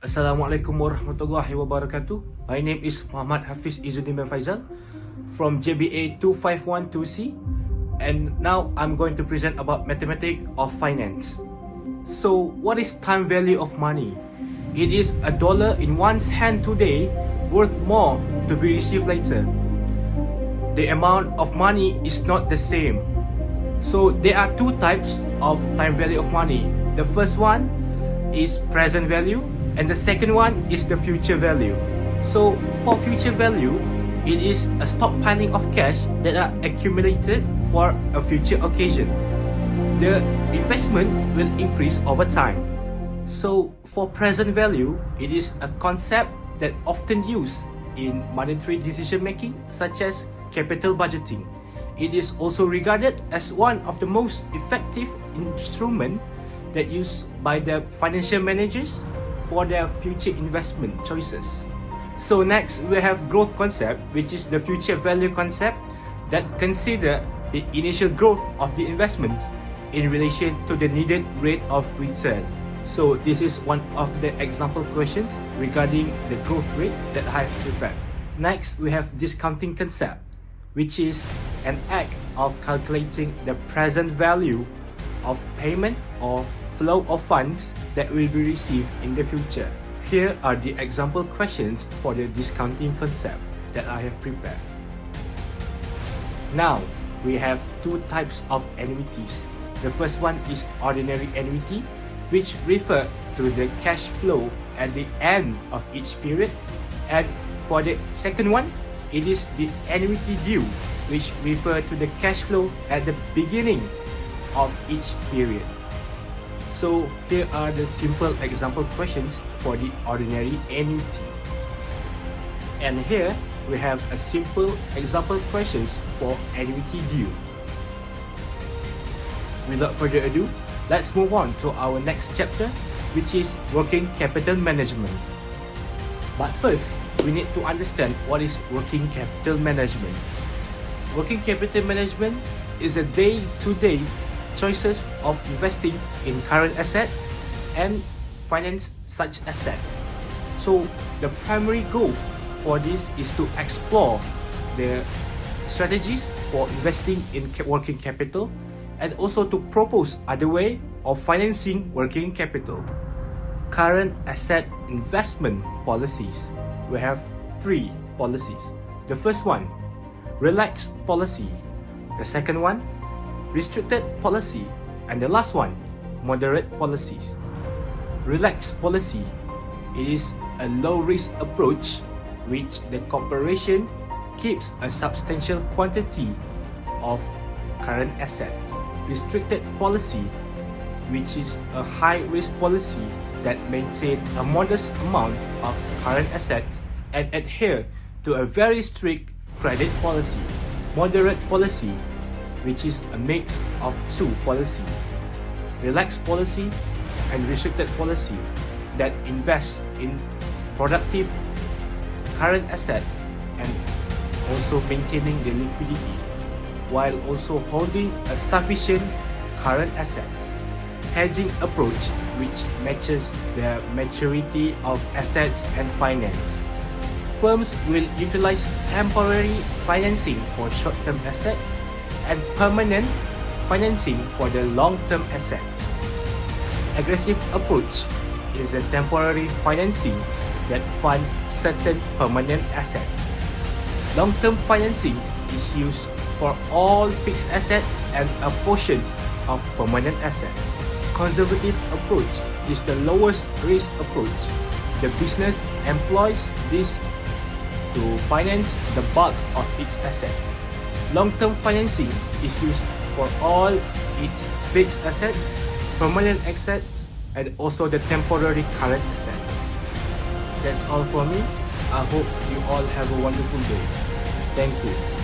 Assalamualaikum warahmatullahi wabarakatuh. My name is Muhammad Hafiz Izzuddin bin Faizal from JBA 2512C, and now I'm going to present about mathematics of finance. So, what is time value of money? It is a dollar in one's hand today worth more to be received later. The amount of money is not the same. So, there are two types of time value of money. The first one is present value, and the second one is the future value. So for future value, it is a stockpiling of cash that are accumulated for a future occasion. The investment will increase over time. So for present value, it is a concept that often used in monetary decision making, such as capital budgeting. It is also regarded as one of the most effective instruments that used by the financial managers for their future investment choices. So next, we have growth concept, which is the future value concept that consider the initial growth of the investment in relation to the needed rate of return. So this is one of the example questions regarding the growth rate that I have prepared. Next, we have discounting concept, which is an act of calculating the present value of payment or flow of funds that will be received in the future. Here are the example questions for the discounting concept that I have prepared. Now, we have two types of annuities. The first one is ordinary annuity, which refer to the cash flow at the end of each period. And for the second one, it is the annuity due, which refer to the cash flow at the beginning of each period. So here are the simple example questions for the ordinary annuity. And here we have a simple example questions for annuity due. Without further ado, let's move on to our next chapter, which is working capital management. But first, we need to understand what is working capital management. Working capital management is a day-to-day choices of investing in current asset and finance such asset. So the primary goal for this is to explore the strategies for investing in working capital and also to propose other way of financing working capital. Current asset investment policies. We have three policies. The first one, relaxed policy. The second one, restricted policy, and the last one, moderate policies. Relaxed policy, it is a low-risk approach which the corporation keeps a substantial quantity of current asset. Restricted policy, which is a high-risk policy that maintains a modest amount of current assets and adhere to a very strict credit policy. Moderate policy, which is a mix of two policies, relaxed policy and restricted policy that invests in productive current asset and also maintaining the liquidity while also holding a sufficient current asset. Hedging approach, which matches the maturity of assets and finance. Firms will utilize temporary financing for short-term assets and permanent financing for the long-term assets. Aggressive approach is a temporary financing that fund certain permanent assets. Long-term financing is used for all fixed assets and a portion of permanent assets. Conservative approach is the lowest risk approach. The business employs this to finance the bulk of its assets. Long-term financing is used for all its fixed assets, permanent assets, and also the temporary current assets. That's all for me. I hope you all have a wonderful day. Thank you.